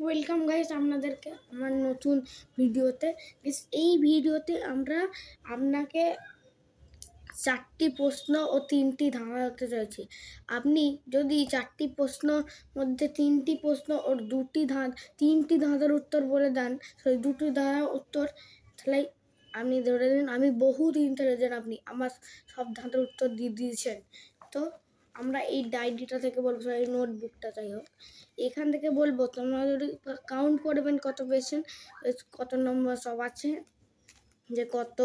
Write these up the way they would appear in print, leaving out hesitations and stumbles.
Welcome guys আপনাদেরকে আমার নতুন ভিডিওতে। এই ভিডিওতে আমরা আপনাকে 4টি প্রশ্ন ও 3টি ধাঁধা দিতে চাইছি। আপনি যদি 4টি প্রশ্ন মধ্যে 3টি প্রশ্ন ও 3টি ধাঁধার উত্তর বলে দেন, সেই 2টি ধাঁধার উত্তর, তাহলে আপনি ধরে নিন আমি বহুত ইন্টেলিজেন্ট, আপনি আমার সব ধাঁধার উত্তর দিয়ে দিয়েছেন। তো আমরা এই ডায়েরিটা থেকে বলবো, এই নোটবুকটা যাই হোক, এখান থেকে বলবো তোমরা যদি কাউন্ট করবেন কত পেয়েছেন, কত নম্বর সব আছে, যে কত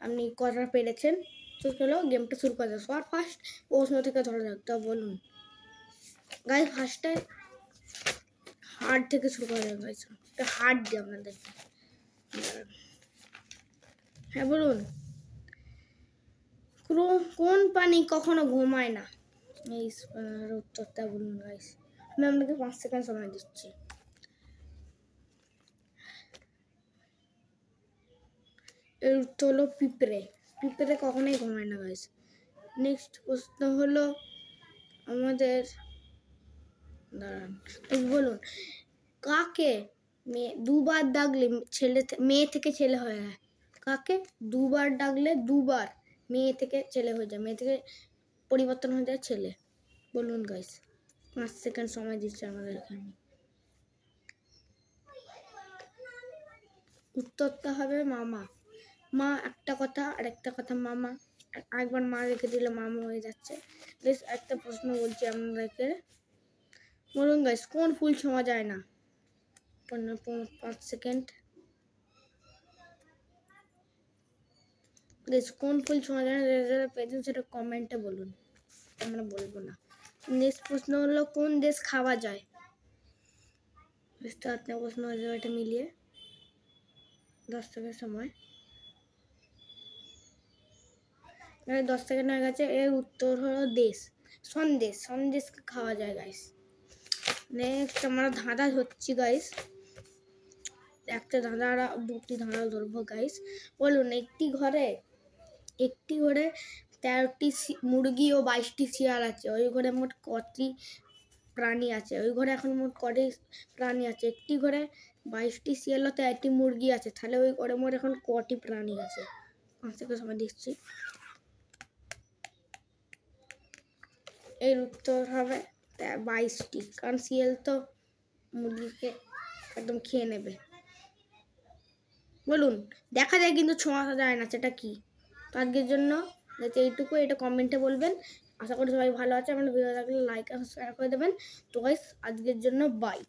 আপনি কটা পেরেছেন। তো চলো গেমটা শুরু করা যাক। সবার ফার্স্ট প্রশ্ন থেকে ধরা যাক। তা বলুন গাইস, ফার্স্টে হার্ড থেকে শুরু করা যাক। গাইস একটা হার্ড দিই আপনাদের। হ্যাঁ বলুন, কোন প্রাণী কখনো ঘুমায় না? এই উত্তরটা বলুন গাইস। আমি আপনাকে 5 সেকেন্ড সময় দিচ্ছি। এর উত্তর হলো পিঁপড়ে। পিঁপড়ে কখনোই ঘুমায় না গাইস। নেক্সট প্রশ্ন হলো আমাদের, দাঁড়ান, বলুন কাকে দুবার ডাকলে মেয়ে থেকে ছেলে হয়ে যায়? কাকে দুবার ডাকলে দুবার মেয়ে থেকে ছেলে হয়ে যায়, মেয়ে থেকে পরিবর্তন হয়ে যায় ছেলে? বলুন গাইস, 5 সেকেন্ড সময় দিচ্ছে আমাদের এখানে। উত্তরটা হবে মামা। মা একটা কথা আর একটা কথা মামা, একবার মা রেখে দিলে মামা হয়ে যাচ্ছে। বেশ, একটা প্রশ্ন বলছি আপনাদেরকে, বলুন গাইস কোন ফুল ছোঁয়া যায় না? 5 সেকেন্ড। গাইস কোন ফুল ছোঁয়া যায় না, পেয়েছেন সেটা কমেন্টে বলুন, আমরা বলবো না। নেক্সট প্রশ্ন হলো কোন দেশ খাওয়া যায়? আপনার প্রশ্ন হয়ে যাবে, এটা মিলিয়ে 10 সেকেন্ড সময়। 10 সেকেন্ড হয়ে গেছে। এর উত্তর হলো দেশ, সন্দেশ। সন্দেশকে খাওয়া যায় গাইস। নেক্সট আমরা ধাঁধা ধরছি গাইস, একটা ধাঁধা আর 2টি ধাঁধা ধরবো গাইস। বলুন একটি ঘরে 13টি মুরগি ও 22টি শিয়াল আছে, ওই ঘরে মোট কটি প্রাণী আছে? ওই ঘরে এখন মোট কটি প্রাণী আছে? একটি ঘরে 22টি শিয়াল ও 13টি মুরগি আছে, তাহলে ওই ঘরে মোট এখন কটি প্রাণী আছে? 5 সেকেন্ড সময় দিচ্ছি। এর উত্তর হবে 22টি, কারণ শিয়াল তো মুরগিকে একদম খেয়ে নেবে। বলুন, দেখা যায় কিন্তু ছোঁয়া যায় না, সেটা কি? তো আজকের জন্য এইটুকু, এটা কমেন্টে বলবেন। আশা করি সবাই ভালো আছে। আমাদের ভিডিও লাগলে লাইক আর সাবস্ক্রাইব করে দেবেন। তো গাইস আজকের জন্য বাই।